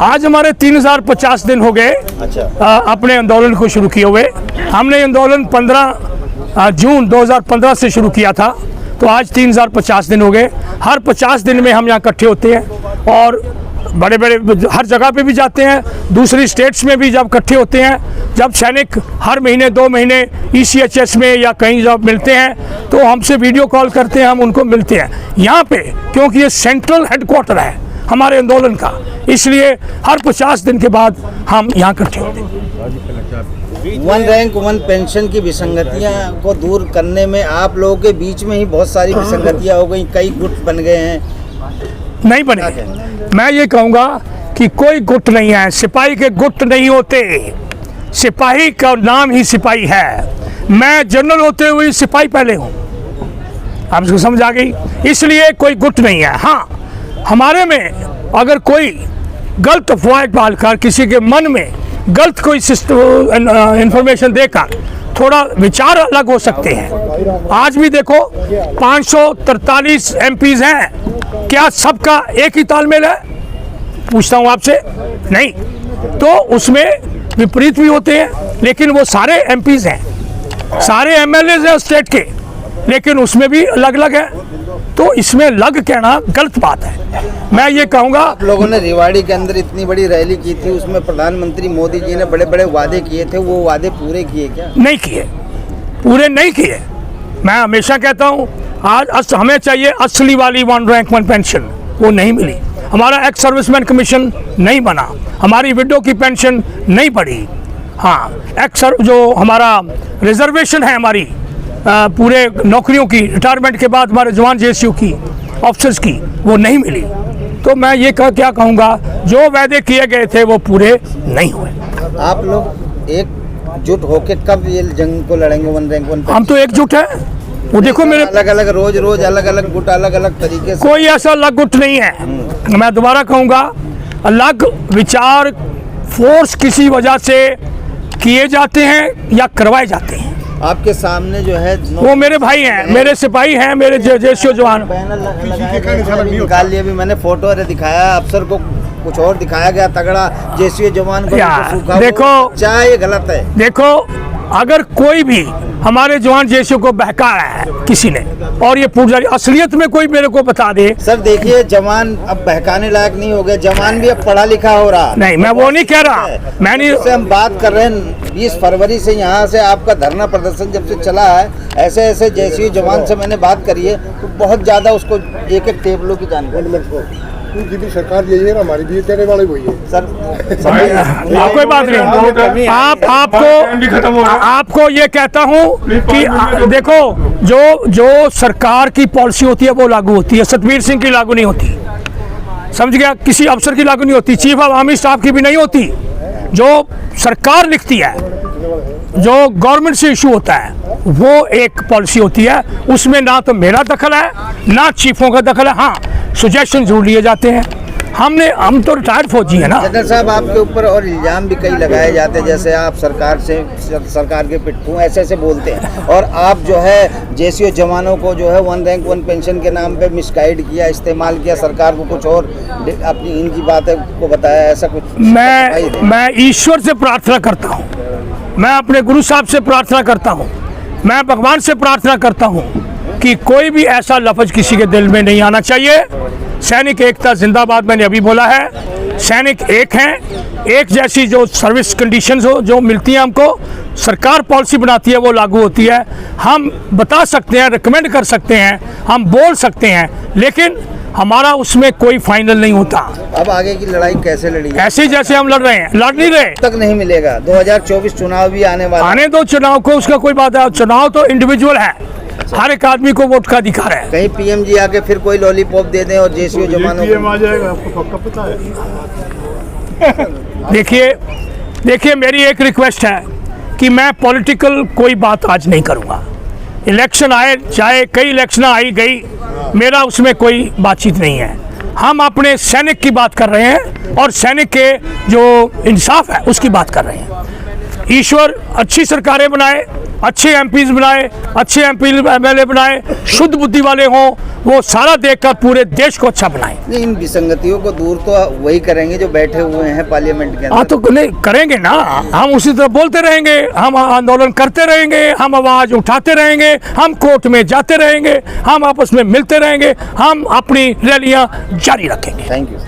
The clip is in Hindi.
आज हमारे 3050 दिन हो गए अपने आंदोलन को शुरू किए हुए। हमने आंदोलन 15 जून 2015 से शुरू किया था, तो आज 3050 दिन हो गए। हर 50 दिन में हम यहाँ इकट्ठे होते हैं और बड़े बड़े हर जगह पे भी जाते हैं, दूसरी स्टेट्स में भी जब इकट्ठे होते हैं, जब सैनिक हर महीने 2 महीने ECHS में या कहीं जब मिलते हैं तो हमसे वीडियो कॉल करते हैं, हम उनको मिलते हैं यहाँ पे, क्योंकि ये सेंट्रल हेडक्वार्टर है हमारे आंदोलन का, इसलिए हर 50 दिन के बाद हम यहाँ इकट्ठे होते हैं। वन रैंक वन पेंशन की विसंगतियाँ को दूर करने में आप लोगों के बीच में ही बहुत सारी विसंगतियाँ हो गई, कई गुट बन गए हैं। नहीं बने, मैं ये कहूँगा कि कोई गुट नहीं है, सिपाही के गुट नहीं होते, सिपाही का नाम ही सिपाही है। मैं जनरल होते हुए सिपाही पहले हूँ, आप इसको समझ आ गई, इसलिए कोई गुट नहीं है। हाँ, हमारे में अगर कोई गलत अफवाह डालकर किसी के मन में गलत कोई इंफॉर्मेशन देकर थोड़ा विचार अलग हो सकते हैं। आज भी देखो 543 MPs हैं, क्या सबका एक ही तालमेल है? पूछता हूँ आपसे, नहीं। तो उसमें विपरीत भी होते हैं, लेकिन वो सारे MPs हैं, सारे MLAs हैं स्टेट के, लेकिन उसमें भी अलग अलग है, तो इसमें लग कहना गलत बात है। मैं ये कहूँगा, आप लोगों ने रेवाड़ी के अंदर इतनी बड़ी रैली की थी, उसमें प्रधानमंत्री मोदी जी ने बड़े बड़े वादे किए थे, वो वादे पूरे किए क्या? नहीं किए, पूरे नहीं किए। मैं हमेशा कहता हूँ आज हमें चाहिए असली वाली वन रैंक वन पेंशन, वो नहीं मिली। हमारा एक्स सर्विसमैन कमीशन नहीं बना, हमारी विडो की पेंशन नहीं बढ़ी। हाँ, जो हमारा रिजर्वेशन है हमारी पूरे नौकरियों की, रिटायरमेंट के बाद हमारे जवान JSU की, ऑफिसर्स की, वो नहीं मिली। तो मैं ये क्या कहूँगा, जो वादे किए गए थे वो पूरे नहीं हुए। आप लोग एकजुट होकर कब ये जंग को लड़ेंगे वन रैंक वन? हम तो एकजुट हैं। वो देखो मेरे अलग अलग रोज अलग अलग गुट अलग अलग तरीके से, कोई ऐसा अलग गुट नहीं है। मैं दोबारा कहूँगा, अलग विचार फोर्स किसी वजह से किए जाते हैं या करवाए जाते हैं। आपके सामने जो है वो मेरे भाई हैं, मेरे सिपाही हैं, मेरे JSU जवान। निकाल लिया भी मैंने, फोटो दिखाया, अफसर को कुछ और दिखाया गया, तगड़ा JSU जवान को। देखो चाहे ये गलत है। देखो, अगर कोई भी हमारे जवान JSU को बहकाया है किसी ने, और ये पूरी असलियत में कोई मेरे को बता दे। सर देखिए, जवान अब बहकाने लायक नहीं हो गए, जवान भी अब पढ़ा लिखा हो रहा। नहीं, मैं वो नहीं कह रहा, मैंने हम बात कर रहे हैं 20 फरवरी से यहाँ से आपका धरना प्रदर्शन जब से चला है, ऐसे ऐसे JSU जवान से मैंने बात करी है, तो बहुत ज्यादा उसको एक एक टेबलों की जानकारी। जितनी सरकार यही है ना, हमारी भी कहने वाले वही है सर। कोई बात नहीं, आपको ये कहता हूँ कि देखो, जो सरकार की पॉलिसी होती है वो लागू होती है, सतबीर सिंह की लागू नहीं होती, समझ गया? किसी अफसर की लागू नहीं होती, चीफ ऑफ आर्मी स्टाफ की भी नहीं होती। जो सरकार लिखती है, जो गवर्नमेंट से इशू होता है, वो एक पॉलिसी होती है, उसमें ना तो मेरा दखल है ना चीफों का दखल है। हाँ, सजेशन जरूर लिए जाते हैं। हम तो रिटायर्ड फौजी है ना। जनरल साहब, आपके ऊपर और इल्जाम भी कई लगाए जाते हैं, जैसे आप सरकार के पिट्ठू ऐसे बोलते हैं, और आप जो है JSU जवानों को जो है वन रैंक वन पेंशन के नाम पे मिसगाइड किया, इस्तेमाल किया, सरकार को कुछ और अपनी इनकी बातें को बताया, ऐसा कुछ। मैं ईश्वर से प्रार्थना करता हूँ, मैं अपने गुरु साहब से प्रार्थना करता हूँ, मैं भगवान से प्रार्थना करता हूँ कि कोई भी ऐसा लफ्ज किसी के दिल में नहीं आना चाहिए। सैनिक एकता जिंदाबाद, मैंने अभी बोला है, सैनिक एक हैं, एक जैसी जो सर्विस कंडीशंस हो जो मिलती हैं हमको, सरकार पॉलिसी बनाती है वो लागू होती है। हम बता सकते हैं, रिकमेंड कर सकते हैं, हम बोल सकते हैं, लेकिन हमारा उसमें कोई फाइनल नहीं होता। अब आगे की लड़ाई कैसे लड़ी? ऐसे जैसे हम लड़ रहे हैं, लड़ नहीं रहे तक नहीं मिलेगा। 2024 चुनाव भी आने वाला, आने दो चुनाव को, उसका कोई बात है। चुनाव तो इंडिविजुअल है, हर एक आदमी को वोट का अधिकार है। कहीं PM जी आके फिर कोई लॉलीपॉप दे दें और JSU जवानों को आ जाएगा, आपको पक्का पता है। देखिए, मेरी एक रिक्वेस्ट है कि मैं पॉलिटिकल कोई बात आज नहीं करूँगा। इलेक्शन आए, चाहे कई इलेक्शन आई गई, मेरा उसमें कोई बातचीत नहीं है। हम अपने सैनिक की बात कर रहे हैं और सैनिक के जो इंसाफ है उसकी बात कर रहे हैं। ईश्वर अच्छी सरकारें बनाए, अच्छे एमपीज बनाए, अच्छे एमएलए बनाए, शुद्ध बुद्धि वाले हों, वो सारा देखकर पूरे देश को अच्छा बनाए। नहीं, इन विसंगतियों को दूर तो वही करेंगे जो बैठे हुए हैं पार्लियामेंट के हाँ अंदर। तो नहीं करेंगे ना, हम उसी तरह बोलते रहेंगे, हम आंदोलन करते रहेंगे, हम आवाज उठाते रहेंगे, हम कोर्ट में जाते रहेंगे, हम आपस में मिलते रहेंगे, हम अपनी रैलियां जारी रखेंगे। Thank you.